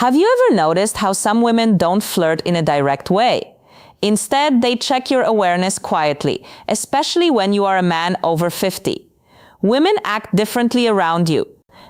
Have you ever noticed how some women don't flirt in a direct way? Instead, they check your awareness quietly, especially when you are a man over 50. Women act differently around you.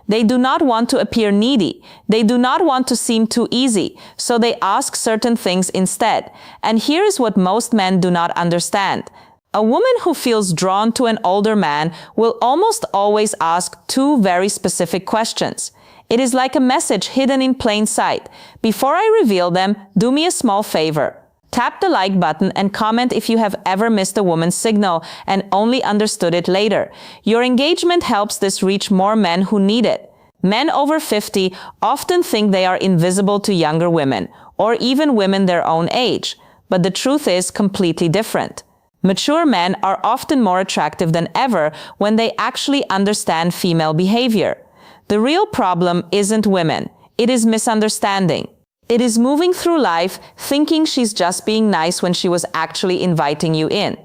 They do not want to appear needy. They do not want to seem too easy, so they ask certain things instead. And here is what most men do not understand. A woman who feels drawn to an older man will almost always ask two very specific questions. It is like a message hidden in plain sight. Before I reveal them, do me a small favor. Tap the like button and comment if you have ever missed a woman's signal and only understood it later. Your engagement helps this reach more men who need it. Men over 50 often think they are invisible to younger women, or even women their own age. But the truth is completely different. Mature men are often more attractive than ever when they actually understand female behavior. The real problem isn't women. It is misunderstanding. It is moving through life thinking she's just being nice when she was actually inviting you in.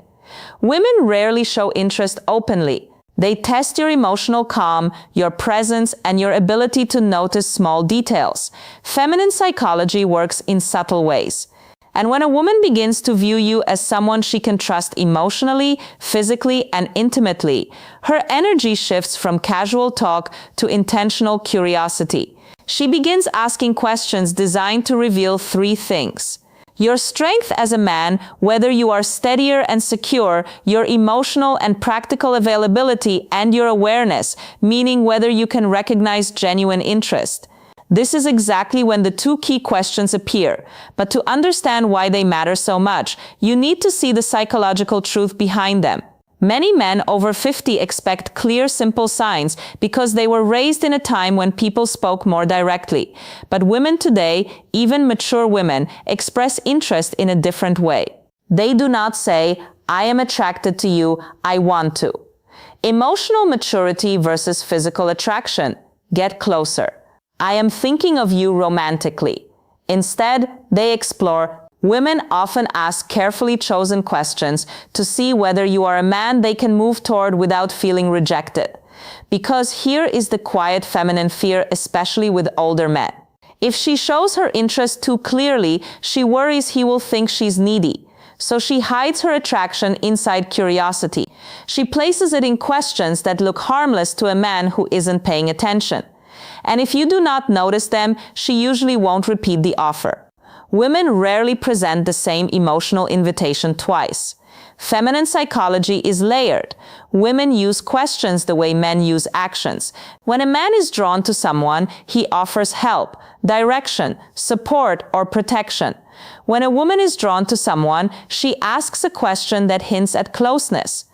Women rarely show interest openly. They test your emotional calm, your presence, and your ability to notice small details. Feminine psychology works in subtle ways. And when a woman begins to view you as someone she can trust emotionally, physically, and intimately, her energy shifts from casual talk to intentional curiosity. She begins asking questions designed to reveal three things: your strength as a man, whether you are steadier and secure, your emotional and practical availability, and your awareness, meaning whether you can recognize genuine interest. This is exactly when the two key questions appear. But to understand why they matter so much, you need to see the psychological truth behind them. Many men over 50 expect clear, simple signs because they were raised in a time when people spoke more directly. But women today, even mature women, express interest in a different way. They do not say, "I am attracted to you, I want to." Emotional maturity versus physical attraction. Get closer. "I am thinking of you romantically." Instead, they explore. Women often ask carefully chosen questions to see whether you are a man they can move toward without feeling rejected. Because here is the quiet feminine fear, especially with older men. If she shows her interest too clearly, she worries he will think she's needy. So she hides her attraction inside curiosity. She places it in questions that look harmless to a man who isn't paying attention. And if you do not notice them, she usually won't repeat the offer. Women rarely present the same emotional invitation twice. Feminine psychology is layered. Women use questions the way men use actions. When a man is drawn to someone, he offers help, direction, support, or protection. When a woman is drawn to someone, she asks a question that hints at closeness.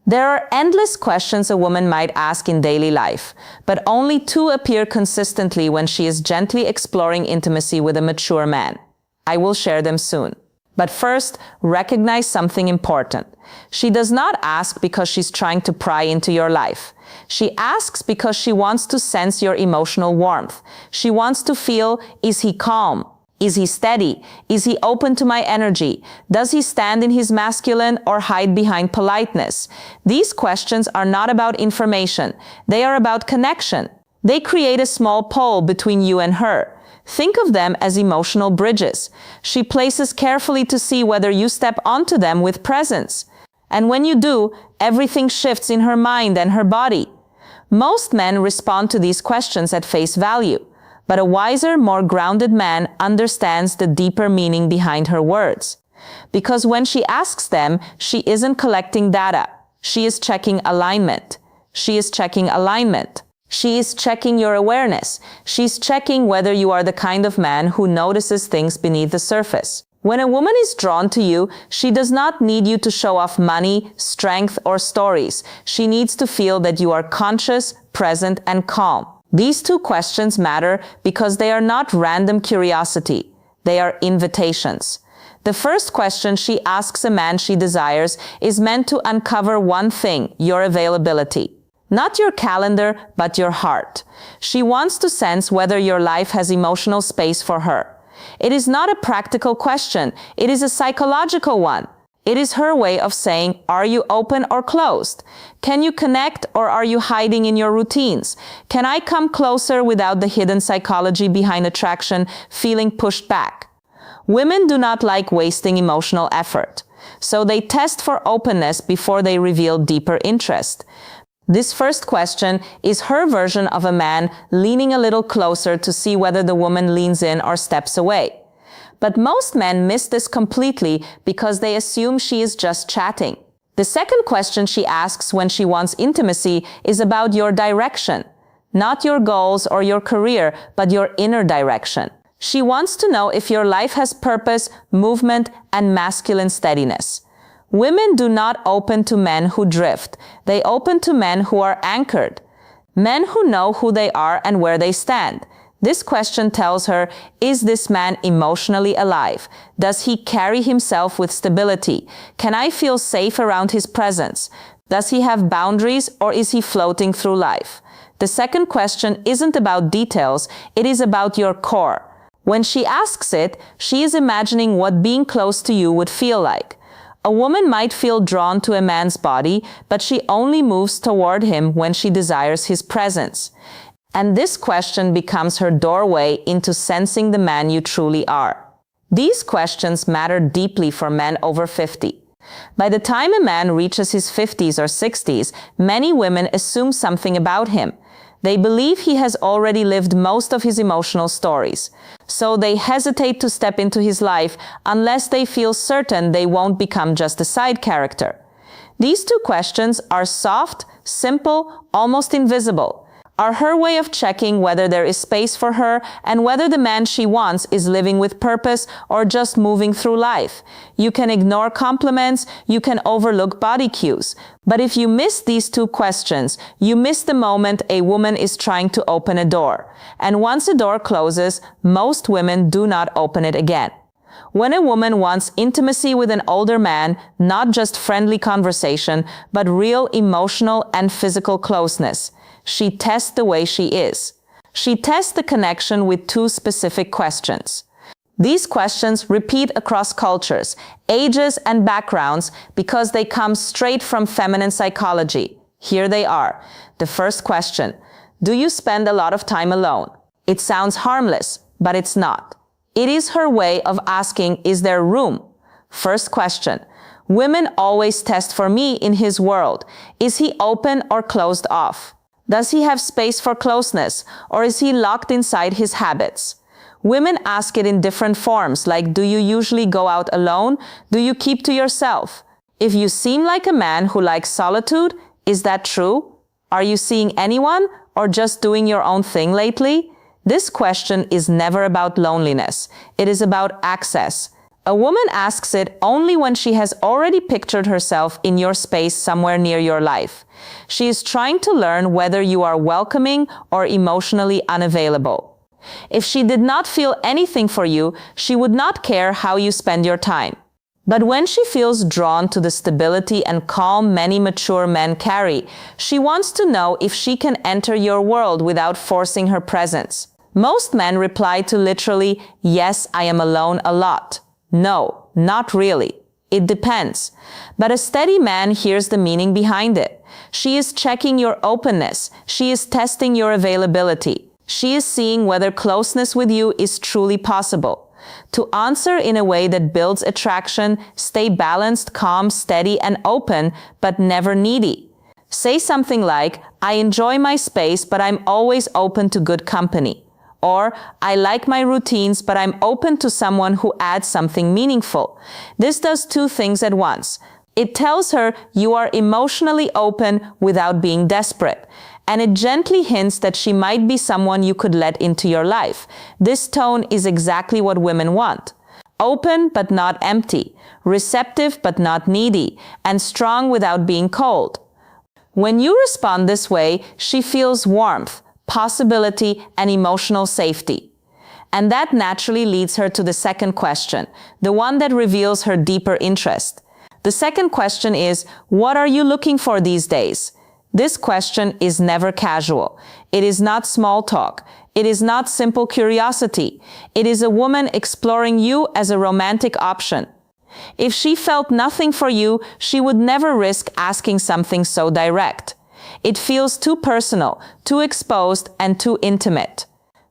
There are endless questions a woman might ask in daily life, but only two appear consistently when she is gently exploring intimacy with a mature man. I will share them soon. But first, recognize something important. She does not ask because she's trying to pry into your life. She asks because she wants to sense your emotional warmth. She wants to feel, is he calm? Is he steady? Is he open to my energy? Does he stand in his masculine or hide behind politeness? These questions are not about information. They are about connection. They create a small pole between you and her. Think of them as emotional bridges. She places carefully to see whether you step onto them with presence. And when you do, everything shifts in her mind and her body. Most men respond to these questions at face value. But a wiser, more grounded man understands the deeper meaning behind her words. Because when she asks them, she isn't collecting data. She is checking alignment. She is checking alignment. She is checking your awareness. She's checking whether you are the kind of man who notices things beneath the surface. When a woman is drawn to you, she does not need you to show off money, strength, or stories. She needs to feel that you are conscious, present, and calm. These two questions matter because they are not random curiosity. They are invitations. The first question she asks a man she desires is meant to uncover one thing: your availability. Not your calendar, but your heart. She wants to sense whether your life has emotional space for her. It is not a practical question. It is a psychological one. It is her way of saying, are you open or closed? Can you connect or are you hiding in your routines? Can I come closer without the hidden psychology behind attraction, feeling pushed back? Women do not like wasting emotional effort, so they test for openness before they reveal deeper interest. This first question is her version of a man leaning a little closer to see whether the woman leans in or steps away. But most men miss this completely because they assume she is just chatting. The second question she asks when she wants intimacy is about your direction. Not your goals or your career, but your inner direction. She wants to know if your life has purpose, movement, and masculine steadiness. Women do not open to men who drift. They open to men who are anchored. Men who know who they are and where they stand. This question tells her, is this man emotionally alive? Does he carry himself with stability? Can I feel safe around his presence? Does he have boundaries or is he floating through life? The second question isn't about details, it is about your core. When she asks it, she is imagining what being close to you would feel like. A woman might feel drawn to a man's body, but she only moves toward him when she desires his presence. And this question becomes her doorway into sensing the man you truly are. These questions matter deeply for men over 50. By the time a man reaches his 50s or 60s, many women assume something about him. They believe he has already lived most of his emotional stories. So they hesitate to step into his life unless they feel certain they won't become just a side character. These two questions are soft, simple, almost invisible, are her way of checking whether there is space for her and whether the man she wants is living with purpose or just moving through life. You can ignore compliments, you can overlook body cues. But if you miss these two questions, you miss the moment a woman is trying to open a door. And once a door closes, most women do not open it again. When a woman wants intimacy with an older man, not just friendly conversation, but real emotional and physical closeness, she tests the way she is. She tests the connection with two specific questions. These questions repeat across cultures, ages, and backgrounds because they come straight from feminine psychology. Here they are. The first question: do you spend a lot of time alone? It sounds harmless, but it's not. It is her way of asking, is there room? First question: women always test for me in his world. Is he open or closed off? Does he have space for closeness, or is he locked inside his habits? Women ask it in different forms, like, do you usually go out alone? Do you keep to yourself? If you seem like a man who likes solitude, is that true? Are you seeing anyone, or just doing your own thing lately? This question is never about loneliness. It is about access. A woman asks it only when she has already pictured herself in your space somewhere near your life. She is trying to learn whether you are welcoming or emotionally unavailable. If she did not feel anything for you, she would not care how you spend your time. But when she feels drawn to the stability and calm many mature men carry, she wants to know if she can enter your world without forcing her presence. Most men reply to literally, yes, I am alone a lot. No, not really. It depends. But a steady man hears the meaning behind it. She is checking your openness. She is testing your availability. She is seeing whether closeness with you is truly possible. To answer in a way that builds attraction, stay balanced, calm, steady, and open, but never needy. Say something like, I enjoy my space, but I'm always open to good company. Or, I like my routines, but I'm open to someone who adds something meaningful. This does two things at once. It tells her you are emotionally open without being desperate. And it gently hints that she might be someone you could let into your life. This tone is exactly what women want. Open but not empty, receptive but not needy, and strong without being cold. When you respond this way, she feels warmth, possibility, and emotional safety. And that naturally leads her to the second question, the one that reveals her deeper interest. The second question is, what are you looking for these days? This question is never casual. It is not small talk. It is not simple curiosity. It is a woman exploring you as a romantic option. If she felt nothing for you, she would never risk asking something so direct. It feels too personal, too exposed, and too intimate.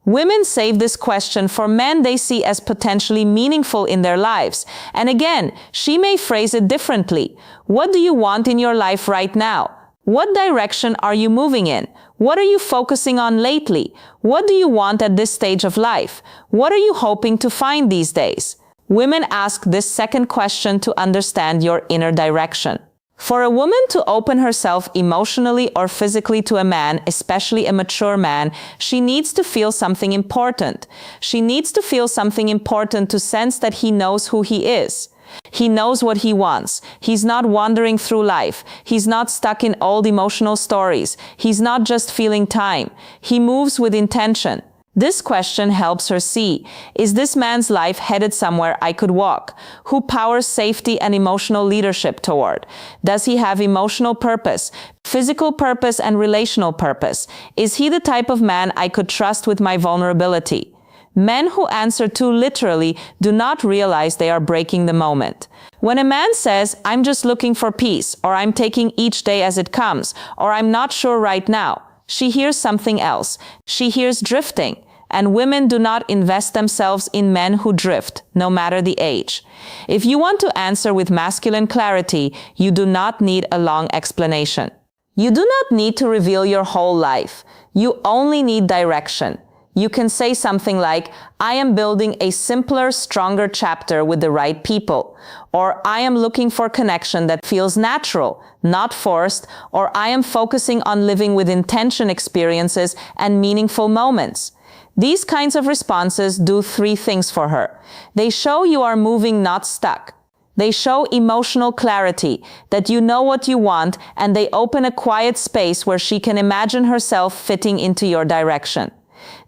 Women save this question for men they see as potentially meaningful in their lives. And again, she may phrase it differently. What do you want in your life right now? What direction are you moving in? What are you focusing on lately? What do you want at this stage of life? What are you hoping to find these days? Women ask this second question to understand your inner direction. For a woman to open herself emotionally or physically to a man, especially a mature man, she needs to feel something important. She needs to feel something important to sense that he knows who he is. He knows what he wants. He's not wandering through life. He's not stuck in old emotional stories. He's not just feeling time. He moves with intention. This question helps her see, is this man's life headed somewhere I could walk? Who powers safety and emotional leadership toward? Does he have emotional purpose, physical purpose, and relational purpose? Is he the type of man I could trust with my vulnerability? Men who answer too literally do not realize they are breaking the moment. When a man says, I'm just looking for peace, or I'm taking each day as it comes, or I'm not sure right now, she hears something else. She hears drifting. And women do not invest themselves in men who drift, no matter the age. If you want to answer with masculine clarity, you do not need a long explanation. You do not need to reveal your whole life. You only need direction. You can say something like, I am building a simpler, stronger chapter with the right people. Or I am looking for connection that feels natural, not forced. Or I am focusing on living with intention experiences and meaningful moments. These kinds of responses do three things for her. They show you are moving, not stuck. They show emotional clarity, that you know what you want, and they open a quiet space where she can imagine herself fitting into your direction.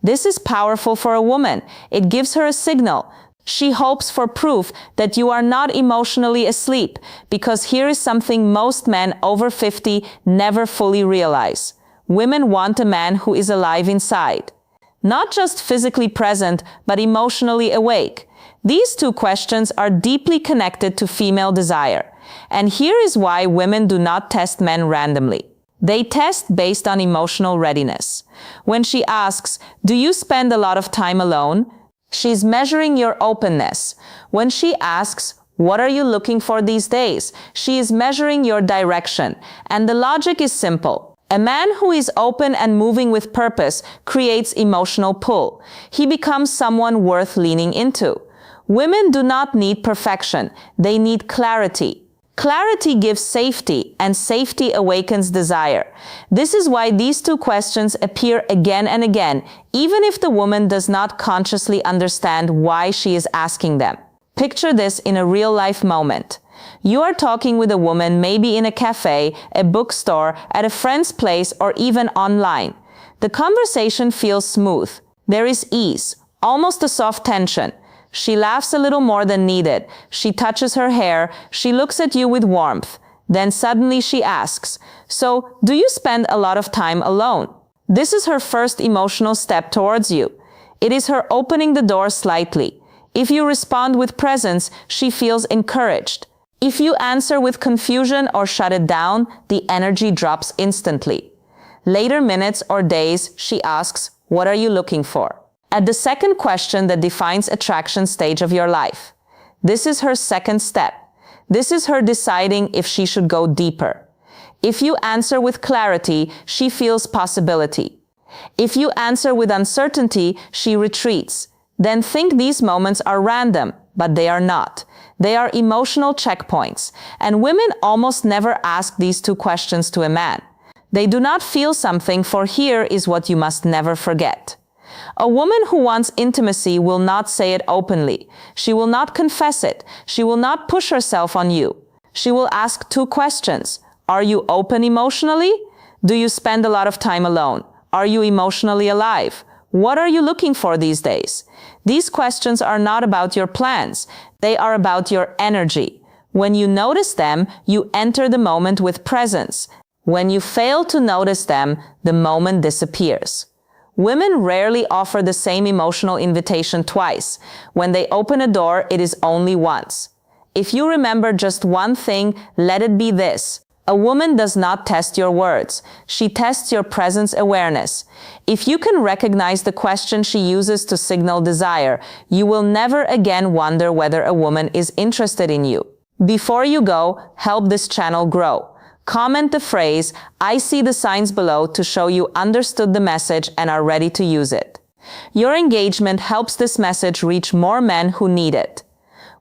This is powerful for a woman. It gives her a signal. She hopes for proof that you are not emotionally asleep, because here is something most men over 50 never fully realize. Women want a man who is alive inside. Not just physically present, but emotionally awake. These two questions are deeply connected to female desire. And here is why women do not test men randomly. They test based on emotional readiness. When she asks, do you spend a lot of time alone? She's measuring your openness. When she asks, what are you looking for these days? She is measuring your direction. And the logic is simple. A man who is open and moving with purpose creates emotional pull. He becomes someone worth leaning into. Women do not need perfection. They need clarity. Clarity gives safety, and safety awakens desire. This is why these two questions appear again and again, even if the woman does not consciously understand why she is asking them. Picture this in a real-life moment. You are talking with a woman, maybe in a cafe, a bookstore, at a friend's place, or even online. The conversation feels smooth. There is ease, almost a soft tension. She laughs a little more than needed. She touches her hair. She looks at you with warmth. Then suddenly she asks, so, do you spend a lot of time alone? This is her first emotional step towards you. It is her opening the door slightly. If you respond with presence, she feels encouraged. If you answer with confusion or shut it down, the energy drops instantly. Later minutes or days, she asks, what are you looking for? At the second question that defines attraction stage of your life. This is her second step. This is her deciding if she should go deeper. If you answer with clarity, she feels possibility. If you answer with uncertainty, she retreats. Then think these moments are random, but they are not. They are emotional checkpoints, and women almost never ask these two questions to a man. They do not feel something, for here is what you must never forget. A woman who wants intimacy will not say it openly. She will not confess it. She will not push herself on you. She will ask two questions. Are you open emotionally? Do you spend a lot of time alone? Are you emotionally alive? What are you looking for these days? These questions are not about your plans. They are about your energy. When you notice them, you enter the moment with presence. When you fail to notice them, the moment disappears. Women rarely offer the same emotional invitation twice. When they open a door, it is only once. If you remember just one thing, let it be this. A woman does not test your words. She tests your presence awareness. If you can recognize the question she uses to signal desire, you will never again wonder whether a woman is interested in you. Before you go, help this channel grow. Comment the phrase, "I see the signs below," to show you understood the message and are ready to use it. Your engagement helps this message reach more men who need it.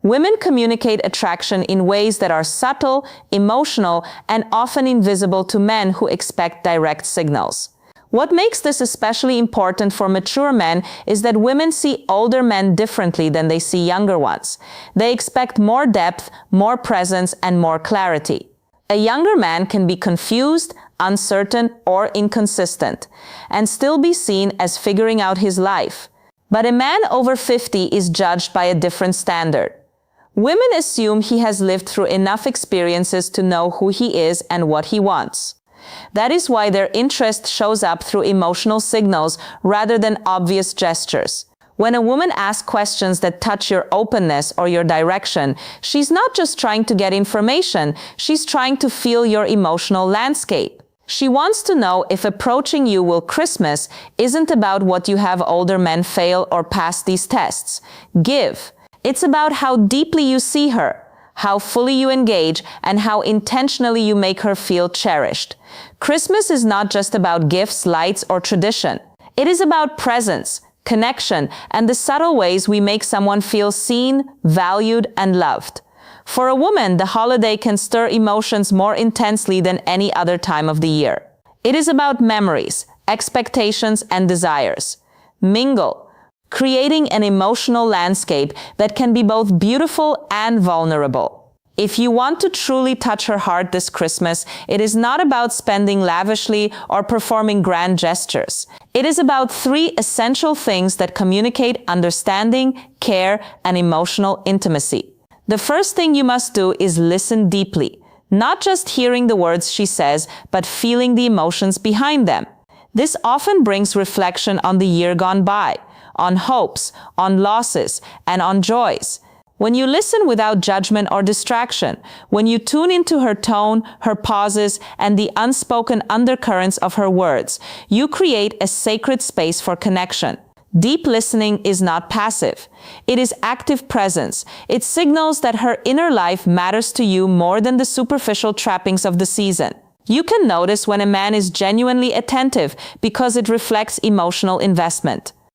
Women communicate attraction in ways that are subtle, emotional, and often invisible to men who expect direct signals. What makes this especially important for mature men is that women see older men differently than they see younger ones. They expect more depth, more presence, and more clarity. A younger man can be confused, uncertain, or inconsistent, and still be seen as figuring out his life. But a man over 50 is judged by a different standard. Women assume he has lived through enough experiences to know who he is and what he wants. That is why their interest shows up through emotional signals rather than obvious gestures. When a woman asks questions that touch your openness or your direction, she's not just trying to get information, she's trying to feel your emotional landscape. She wants to know if approaching you will Christmas isn't about what you have older men fail or pass these tests. Give. It's about how deeply you see her, how fully you engage, and how intentionally you make her feel cherished. Christmas is not just about gifts, lights, or tradition. It is about presence, connection, and the subtle ways we make someone feel seen, valued, and loved. For a woman, the holiday can stir emotions more intensely than any other time of the year. It is about memories, expectations, and desires. Mingle, creating an emotional landscape that can be both beautiful and vulnerable. If you want to truly touch her heart this Christmas, it is not about spending lavishly or performing grand gestures. It is about 3 essential things that communicate understanding, care, and emotional intimacy. The first thing you must do is listen deeply, not just hearing the words she says, but feeling the emotions behind them. This often brings reflection on the year gone by, on hopes, on losses, and on joys. When you listen without judgment or distraction, when you tune into her tone, her pauses, and the unspoken undercurrents of her words, you create a sacred space for connection. Deep listening is not passive. It is active presence. It signals that her inner life matters to you more than the superficial trappings of the season. You can notice when a man is genuinely attentive because it reflects emotional investment.